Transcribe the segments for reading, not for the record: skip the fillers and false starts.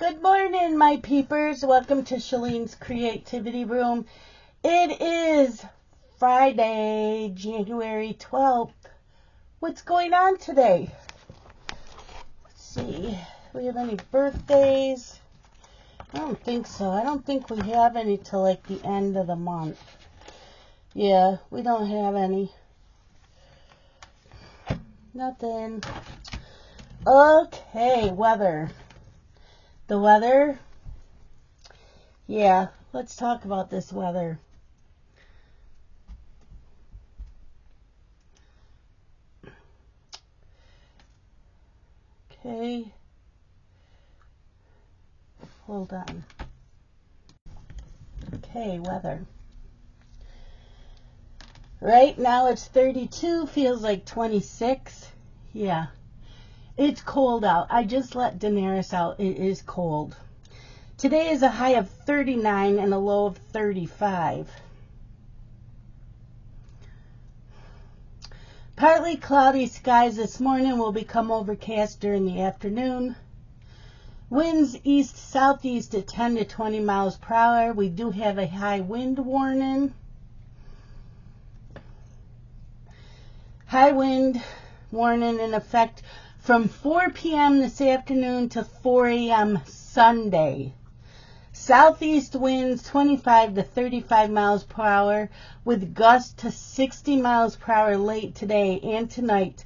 Good morning, my peepers. Welcome to Shalene's Creativity Room. It is Friday, January 12th. What's going on today? Let's see. Do we have any birthdays? I don't think so. I don't think we have any till like the end of the month. Yeah, we don't have any. Nothing. Okay, weather. The weather? Yeah, let's talk about this weather. Okay. Hold on. Okay, weather. Right now it's 32, feels like 26. Yeah. It's cold out. I just let Daenerys out. It is cold. Today is a high of 39 and a low of 35. Partly cloudy skies this morning will become overcast during the afternoon. Winds east-southeast at 10 to 20 miles per hour. We do have a high wind warning. High wind warning in effect from 4 p.m. this afternoon to 4 a.m. Sunday. Southeast winds 25 to 35 miles per hour with gusts to 60 miles per hour late today and tonight,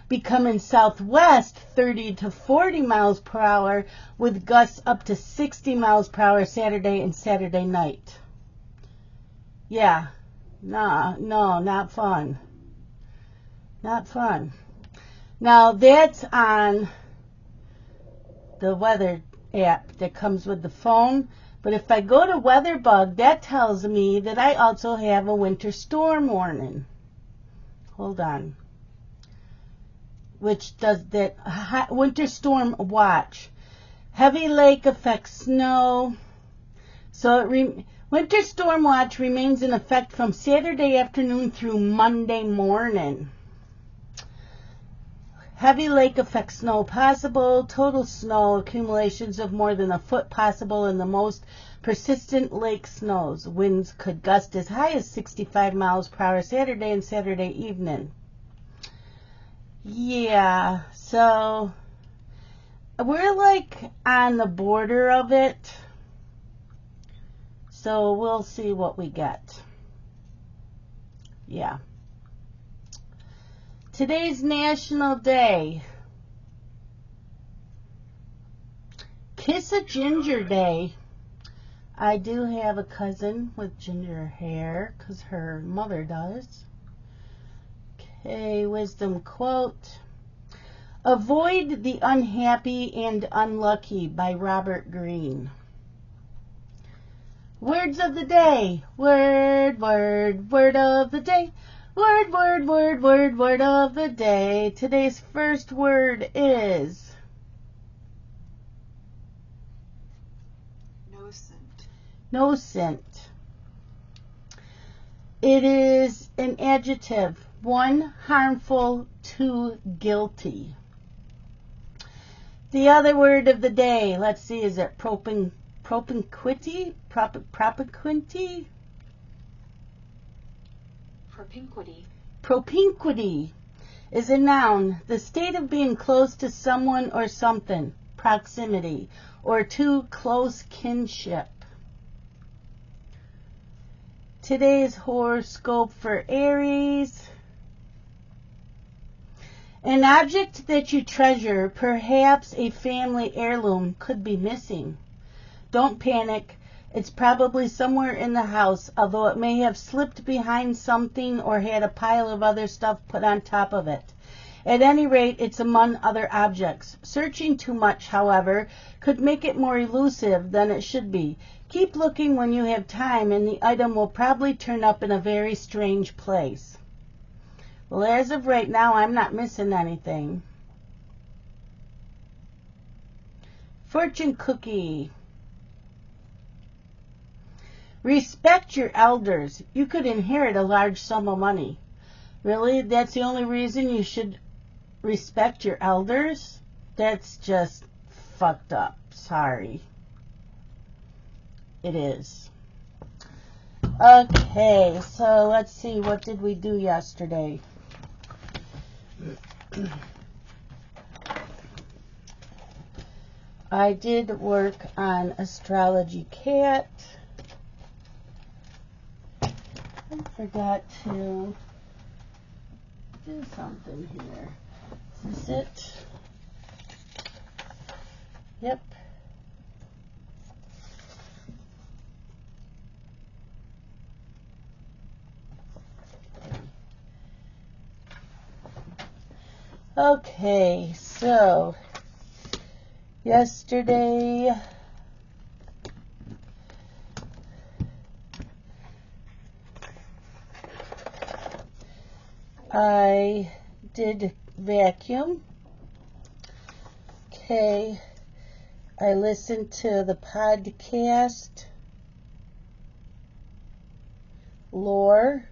becoming southwest 30 to 40 miles per hour with gusts up to 60 miles per hour Saturday and Saturday night. Yeah, no, not fun. Not fun. Now, that's on the weather app that comes with the phone. But if I go to WeatherBug, that tells me that I also have a winter storm warning. Hold on. Which does that winter storm watch. Heavy lake affects snow. So winter storm watch remains in effect from Saturday afternoon through Monday morning. Heavy lake effect snow possible. Total snow accumulations of more than a foot possible in the most persistent lake snows. Winds could gust as high as 65 miles per hour Saturday and Saturday evening. Yeah, so we're like on the border of it. So we'll see what we get. Yeah. Today's National Day. Kiss a Ginger Day. I do have a cousin with ginger hair because her mother does. Okay, wisdom quote. Avoid the unhappy and unlucky by Robert Greene. Words of the day. Word of the day. Word of the day. Today's first word is nocent. It is an adjective. 1, harmful, 2, guilty. The other word of the day, let's see, is it propinquity? Propinquity is a noun, the state of being close to someone or something, proximity, or to close kinship. Today's horoscope for Aries. An object that you treasure, perhaps a family heirloom, could be missing. Don't panic. It's probably somewhere in the house, although it may have slipped behind something or had a pile of other stuff put on top of it. At any rate, it's among other objects. Searching too much, however, could make it more elusive than it should be. Keep looking when you have time, and the item will probably turn up in a very strange place. Well, as of right now, I'm not missing anything. Fortune cookie. Respect your elders. You could inherit a large sum of money. Really? That's the only reason you should respect your elders? That's just fucked up. Sorry. It is. Okay, so let's see. What did we do yesterday? I did work on Astrology Cat. I forgot to do something here. Is this it? Yep. Okay, so yesterday I did vacuum. Okay, I listened to the podcast Lore,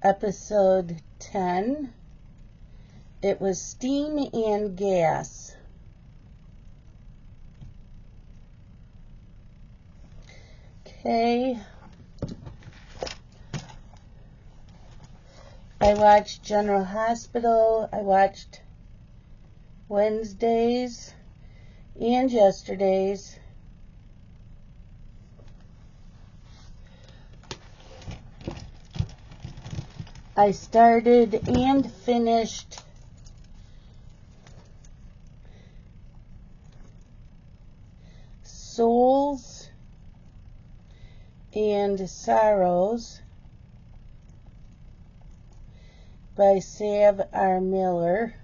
episode 10. It was steam and gas. Okay. I watched General Hospital. I watched Wednesdays and yesterday's. I started and finished Souls and Sorrows by Sav R. Miller.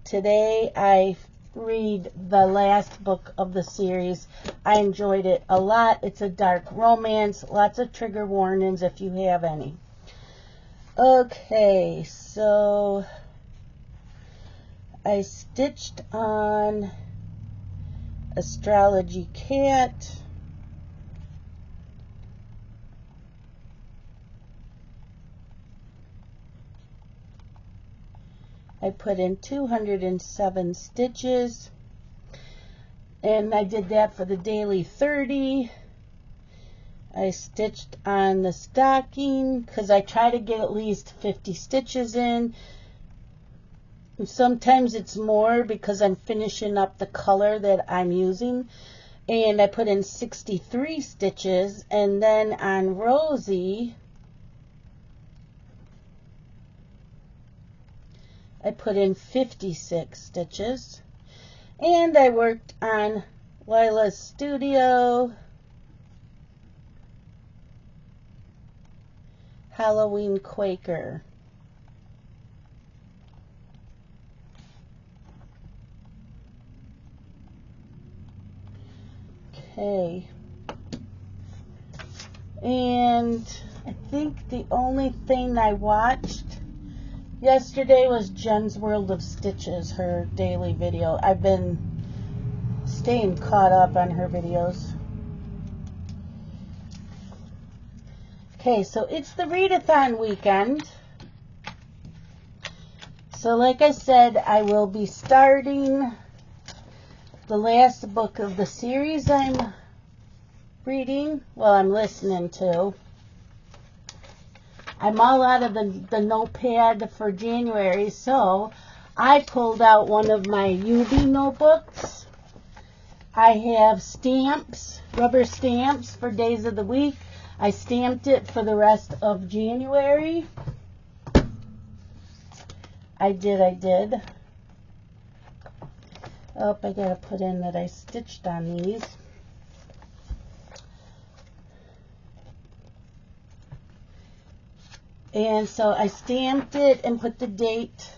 Today I read the last book of the series. I enjoyed it a lot. It's a dark romance. Lots of trigger warnings if you have any. Okay, so I stitched on Astrology Cat. I put in 207 stitches, and I did that for the daily 30. I stitched on the stocking because I try to get at least 50 stitches in. Sometimes it's more because I'm finishing up the color that I'm using. And I put in 63 stitches. And then on Rosie, I put in 56 stitches. And I worked on Lila's Studio Halloween Quaker. Okay, and I think the only thing I watched yesterday was Jen's World of Stitches, her daily video. I've been staying caught up on her videos. Okay, so it's the readathon weekend. So like I said, I will be starting the last book of the series I'm reading, well, I'm listening to. I'm all out of the notepad for January, so I pulled out one of my UV notebooks. I have stamps, rubber stamps for days of the week. I stamped it for the rest of January. I did. Oh, I gotta put in that I stitched on these. And so I stamped it and put the date.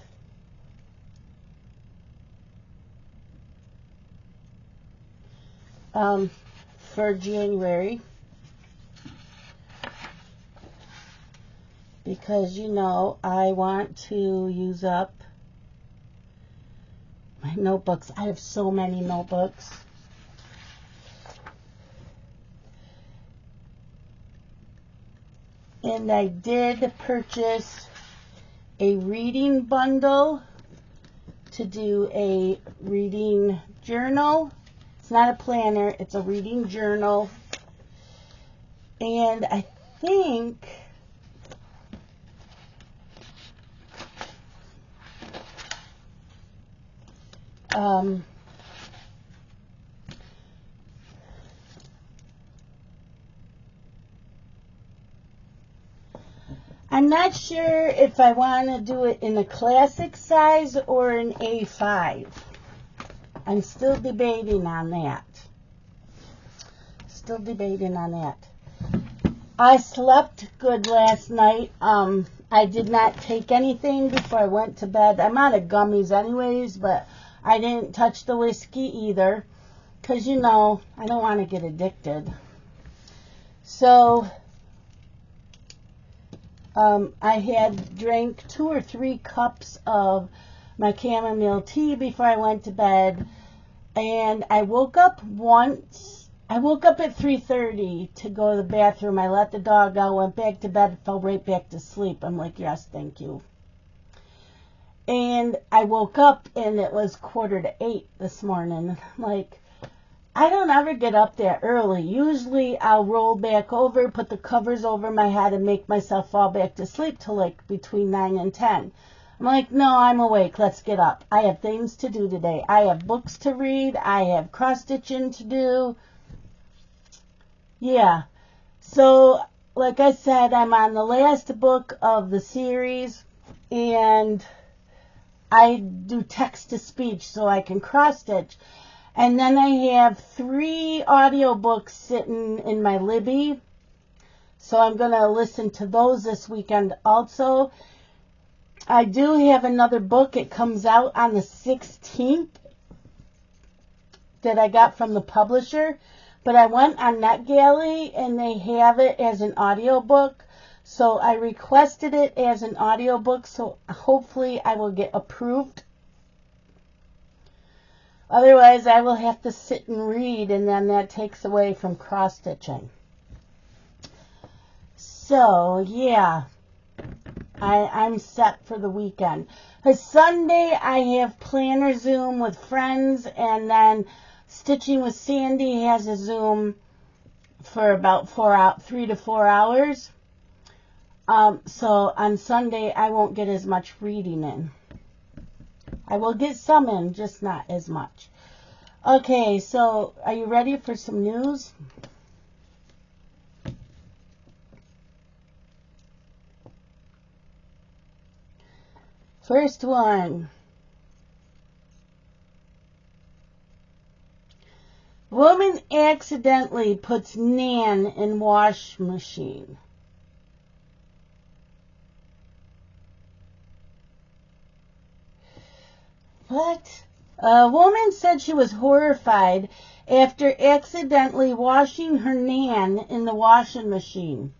For January. Because, you know, I want to use up my notebooks. I have so many notebooks. And I did purchase a reading bundle to do a reading journal. It's not a planner, it's a reading journal. And I think I'm not sure if I want to do it in a classic size or an A5. I'm still debating on that. I slept good last night. I did not take anything before I went to bed. I'm out of gummies anyways, but I didn't touch the whiskey either. Because, I don't want to get addicted. So I had drank 2 or 3 cups of my chamomile tea before I went to bed, and I woke up once. I woke up at 3:30 to go to the bathroom. I let the dog out, went back to bed, fell right back to sleep. I'm like, yes, thank you. And I woke up and it was 7:45 this morning. I'm like, I don't ever get up that early. Usually I'll roll back over, put the covers over my head, and make myself fall back to sleep till like between 9 and 10. I'm like, no, I'm awake. Let's get up. I have things to do today. I have books to read. I have cross-stitching to do. Yeah. So, like I said, I'm on the last book of the series, and I do text-to-speech so I can cross-stitch. And then I have 3 audiobooks sitting in my Libby. So I'm going to listen to those this weekend also. I do have another book. It comes out on the 16th that I got from the publisher. But I went on NetGalley and they have it as an audiobook. So I requested it as an audiobook. So hopefully I will get approved. Otherwise, I will have to sit and read, and then that takes away from cross-stitching. So, yeah, I'm set for the weekend. Sunday, I have planner Zoom with friends, and then Stitching with Sandy has a Zoom for about 3 to 4 hours. So on Sunday, I won't get as much reading in. I will get some in, just not as much. Okay, so are you ready for some news? First one. Woman accidentally puts Nan in wash machine. What? A woman said she was horrified after accidentally washing her Nan in the washing machine.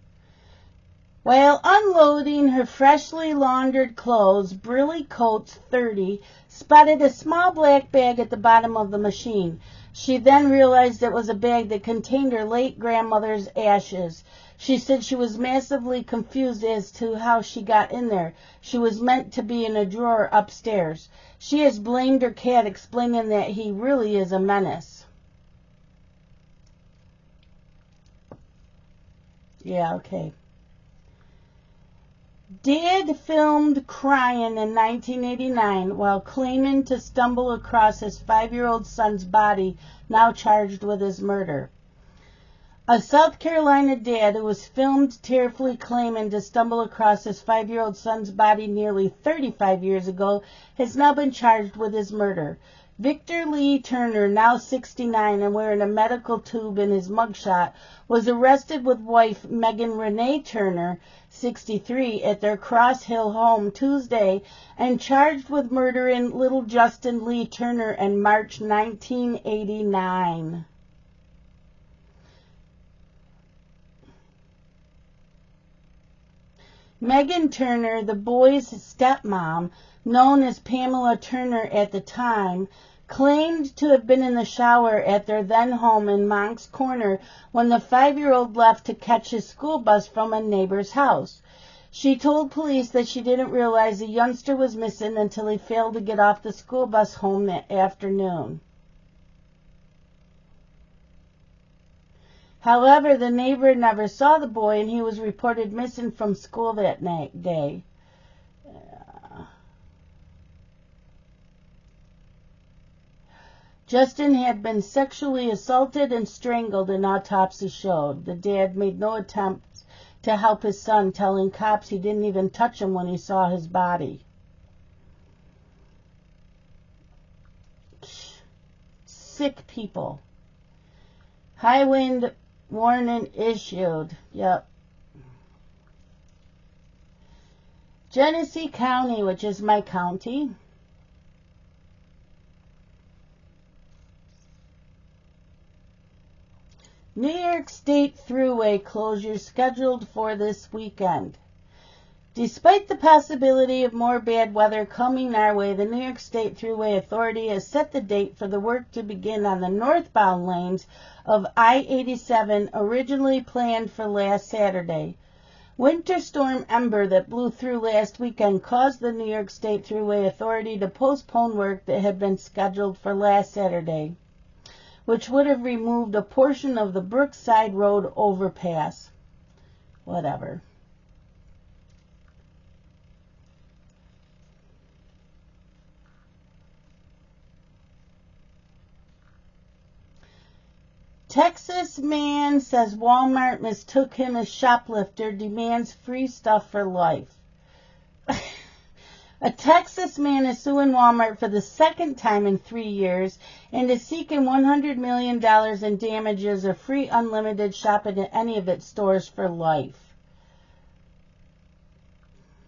While unloading her freshly laundered clothes, Briley Coates, 30, spotted a small black bag at the bottom of the machine. She then realized it was a bag that contained her late grandmother's ashes. She said she was massively confused as to how she got in there. She was meant to be in a drawer upstairs. She has blamed her cat, explaining that he really is a menace. Yeah, okay. Dad filmed crying in 1989 while claiming to stumble across his 5-year-old son's body, now charged with his murder. A South Carolina dad who was filmed tearfully claiming to stumble across his 5-year-old son's body nearly 35 years ago has now been charged with his murder. Victor Lee Turner, now 69 and wearing a medical tube in his mugshot, was arrested with wife Megan Renee Turner, 63, at their Cross Hill home Tuesday and charged with murdering little Justin Lee Turner in March 1989. Megan Turner, the boy's stepmom, known as Pamela Turner at the time, claimed to have been in the shower at their then home in Moncks Corner when the 5-year-old left to catch his school bus from a neighbor's house. She told police that she didn't realize the youngster was missing until he failed to get off the school bus home that afternoon. However, the neighbor never saw the boy, and he was reported missing from school that day. Justin had been sexually assaulted and strangled, an autopsy showed. The dad made no attempt to help his son, telling cops he didn't even touch him when he saw his body. Sick people. High wind warning issued. Yep. Genesee County, which is my county. New York State Thruway closure scheduled for this weekend. Despite the possibility of more bad weather coming our way, the New York State Thruway Authority has set the date for the work to begin on the northbound lanes of I-87, originally planned for last Saturday. Winter Storm Ember that blew through last weekend caused the New York State Thruway Authority to postpone work that had been scheduled for last Saturday, which would have removed a portion of the Brookside Road overpass. Whatever. Texas man says Walmart mistook him as shoplifter, demands free stuff for life. A Texas man is suing Walmart for the second time in 3 years and is seeking $100 million in damages or free unlimited shopping at any of its stores for life.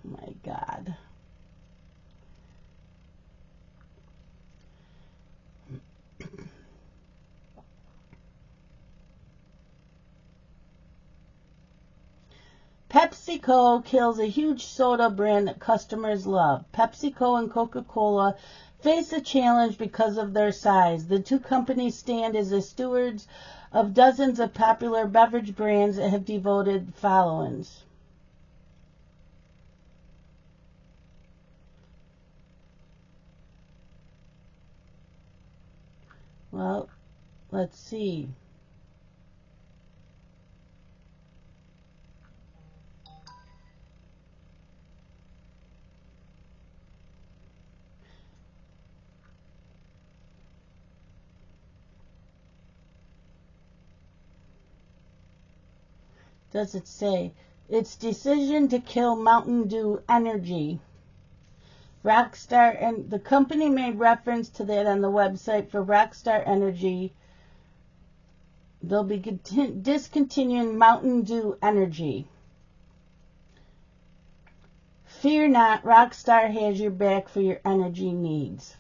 My God. PepsiCo kills a huge soda brand that customers love. PepsiCo and Coca-Cola face a challenge because of their size. The two companies stand as the stewards of dozens of popular beverage brands that have devoted followings. Well, let's see. Does it say? Its decision to kill Mountain Dew Energy. Rockstar, and the company made reference to that on the website for Rockstar Energy. They'll be discontinuing Mountain Dew Energy. Fear not, Rockstar has your back for your energy needs.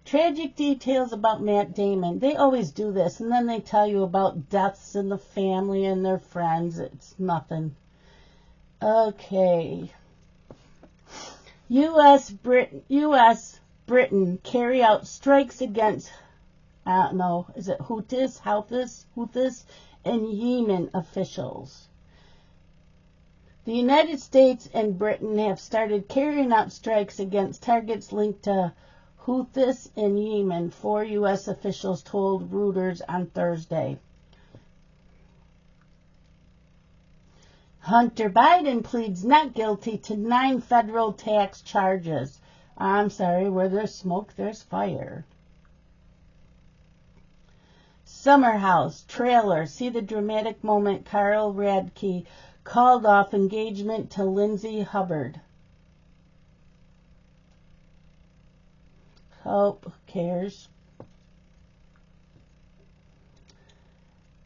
Tragic details about Matt Damon. They always do this, and then they tell you about deaths in the family and their friends. It's nothing. Okay. U.S. Britain carry out strikes against, I don't know, is it Houthis, and Yemen officials. The United States and Britain have started carrying out strikes against targets linked to Houthis in Yemen, 4 U.S. officials told Reuters on Thursday. Hunter Biden pleads not guilty to 9 federal tax charges. I'm sorry, where there's smoke, there's fire. Summer House, trailer, see the dramatic moment Carl Radke called off engagement to Lindsay Hubbard. Oh, who cares?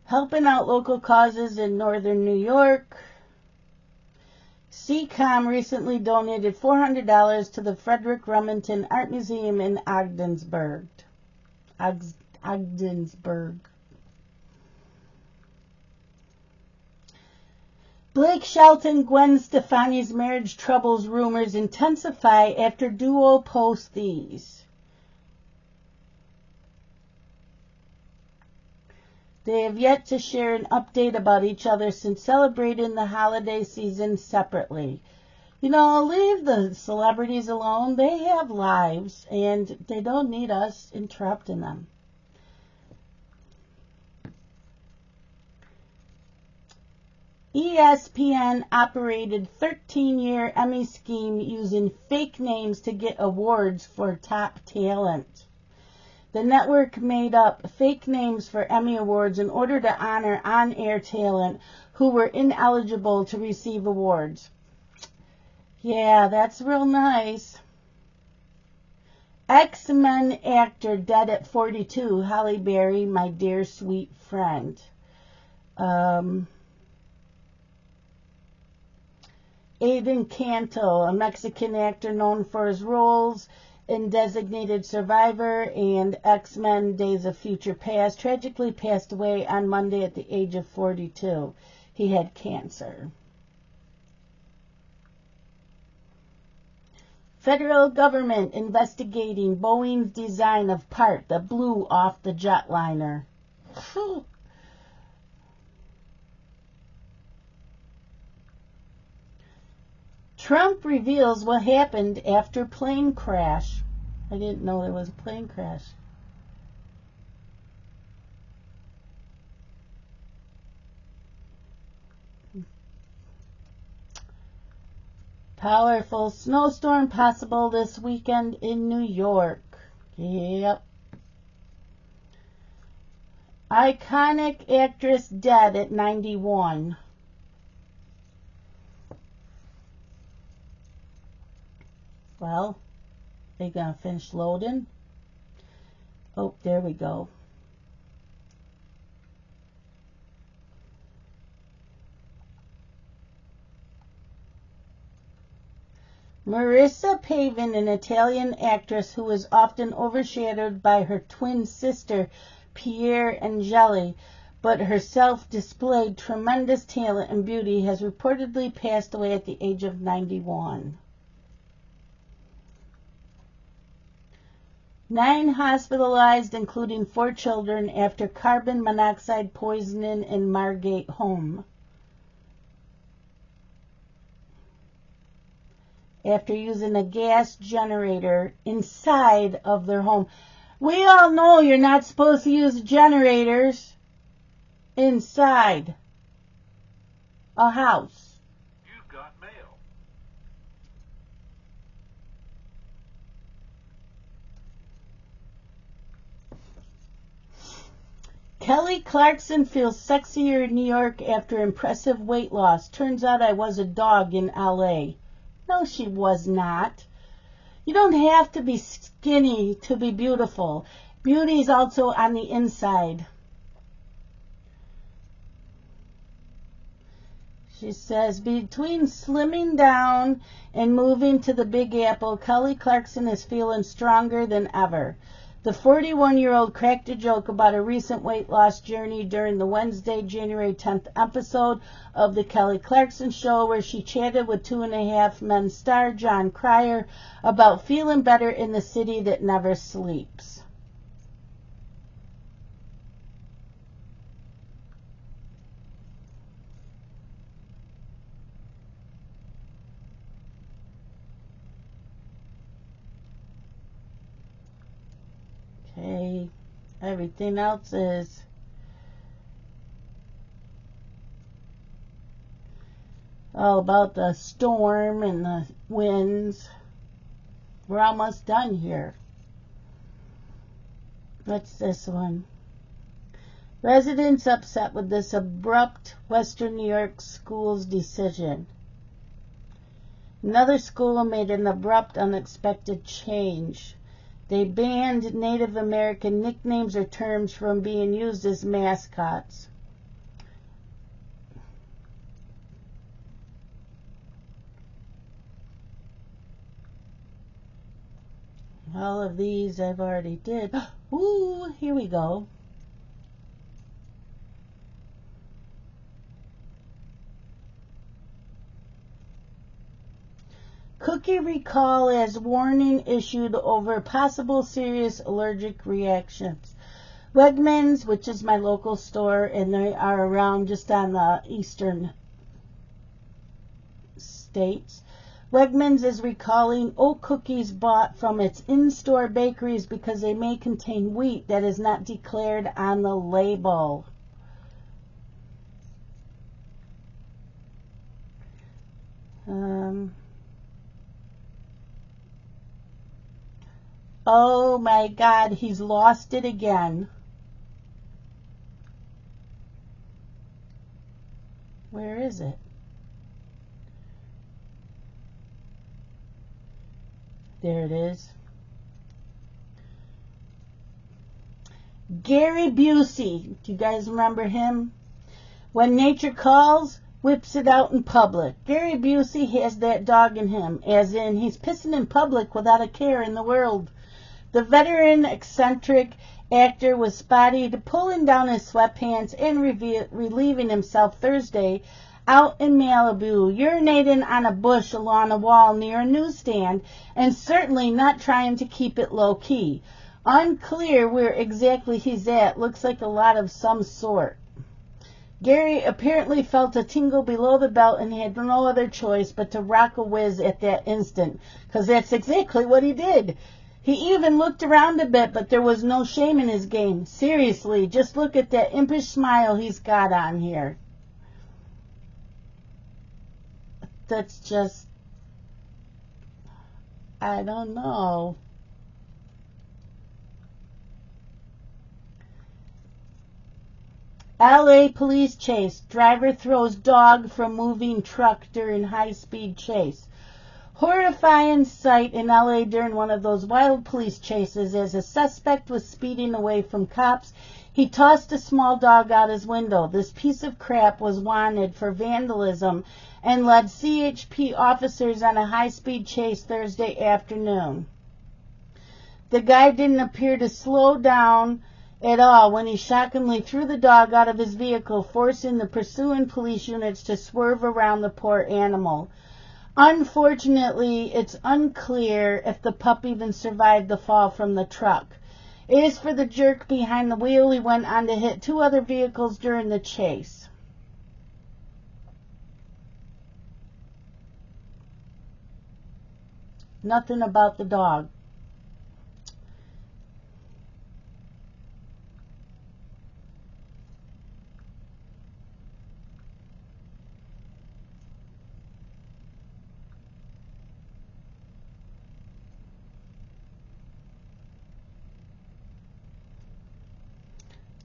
Helping out local causes in northern New York. CCOM recently donated $400 to the Frederick Remington Art Museum in Ogdensburg. Blake Shelton, Gwen Stefani's marriage troubles rumors intensify after duo posts these. They have yet to share an update about each other since celebrating the holiday season separately. You know, leave the celebrities alone. They have lives, and they don't need us interrupting them. ESPN operated 13-year Emmy scheme using fake names to get awards for top talent. The network made up fake names for Emmy Awards in order to honor on-air talent who were ineligible to receive awards. Yeah, that's real nice. X-Men actor dead at 42, Halle Berry, my dear sweet friend. Aiden Canto, a Mexican actor known for his roles in Designated Survivor and X-Men Days of Future Past, tragically passed away on Monday at the age of 42. He had cancer. Federal government investigating Boeing's design of part that blew off the jetliner. Trump reveals what happened after plane crash. I didn't know there was a plane crash. Powerful snowstorm possible this weekend in New York. Yep. Iconic actress dead at 91. Well, they gonna finish loading? Oh, there we go. Marissa Pavin, an Italian actress who is often overshadowed by her twin sister, Pier Angeli, but herself displayed tremendous talent and beauty, has reportedly passed away at the age of 91. 9 hospitalized, including 4 children, after carbon monoxide poisoning in Margate home. After using a gas generator inside of their home. We all know you're not supposed to use generators inside a house. You've got mail. Kelly Clarkson feels sexier in New York after impressive weight loss. Turns out I was a dog in LA. No, she was not. You don't have to be skinny to be beautiful. Beauty is also on the inside. She says, between slimming down and moving to the Big Apple, Kelly Clarkson is feeling stronger than ever. The 41-year-old cracked a joke about a recent weight loss journey during the Wednesday, January 10th episode of The Kelly Clarkson Show, where she chatted with 2.5 Men star John Cryer about feeling better in the city that never sleeps. Okay, everything else is all about the storm and the winds. We're almost done here. What's this one? Residents upset with this abrupt Western New York school's decision. Another school made an abrupt, unexpected change. They banned Native American nicknames or terms from being used as mascots. All of these I've already did. Ooh, here we go. Cookie recall as warning issued over possible serious allergic reactions. Wegmans, which is my local store, and they are around just on the eastern states. Wegmans is recalling oat cookies bought from its in-store bakeries because they may contain wheat that is not declared on the label. Oh my God, he's lost it again. Where is it? There it is. Gary Busey. Do you guys remember him? When nature calls, whips it out in public. Gary Busey has that dog in him, as in he's pissing in public without a care in the world. The veteran eccentric actor was spotted pulling down his sweatpants and relieving himself Thursday out in Malibu, urinating on a bush along a wall near a newsstand, and certainly not trying to keep it low-key. Unclear where exactly he's at. Looks like a lot of some sort. Gary apparently felt a tingle below the belt and had no other choice but to rock a whiz at that instant, because that's exactly what he did. He even looked around a bit, but there was no shame in his game. Seriously, just look at that impish smile he's got on here. That's just, I don't know. LA police chase. Driver throws dog from moving truck during high-speed chase. Horrifying sight in LA during one of those wild police chases as a suspect was speeding away from cops. He tossed a small dog out his window. This piece of crap was wanted for vandalism and led CHP officers on a high-speed chase Thursday afternoon. The guy didn't appear to slow down at all when he shockingly threw the dog out of his vehicle, forcing the pursuing police units to swerve around the poor animal. Unfortunately, it's unclear if the pup even survived the fall from the truck. As for the jerk behind the wheel, he went on to hit two other vehicles during the chase. Nothing about the dog.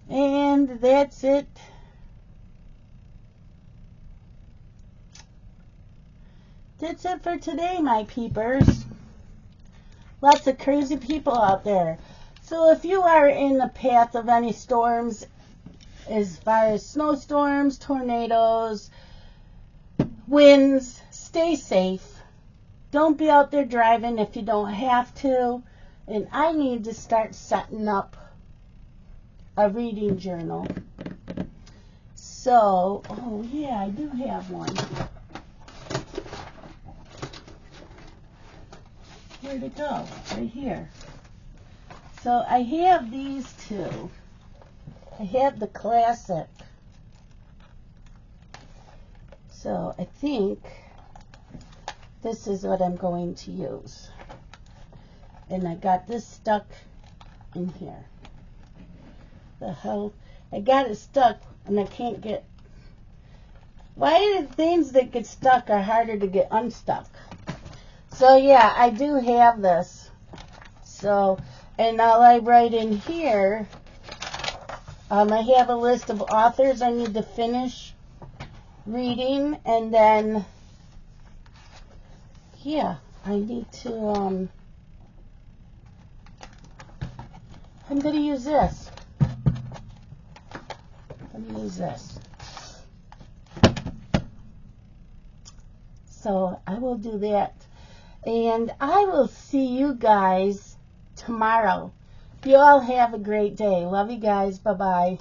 And that's it. That's it for today, my peepers. Lots of crazy people out there. So if you are in the path of any storms, as far as snowstorms, tornadoes, winds, stay safe. Don't be out there driving if you don't have to. And I need to start setting up a reading journal. So, oh yeah, I do have one. Where'd it go? Right here. So I have these two. I have the classic. So I think this is what I'm going to use. And I got this stuck in here. The hell? I got it stuck and I can't get... Why do things that get stuck are harder to get unstuck? So yeah, I do have this. So, and all I write in here, I have a list of authors I need to finish reading, and then, yeah, I need to, I'm going to use this. Let me use this. So I will do that. And I will see you guys tomorrow. You all have a great day. Love you guys. Bye-bye.